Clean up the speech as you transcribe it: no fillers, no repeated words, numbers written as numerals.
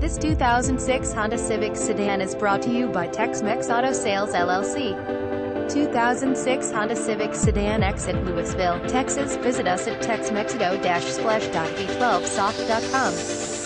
This 2006 Honda Civic Sedan is brought to you by Tex-Mex Auto Sales LLC. 2006 Honda Civic Sedan exit Lewisville, Texas. Visit us at texmexico-splash.v12soft.com.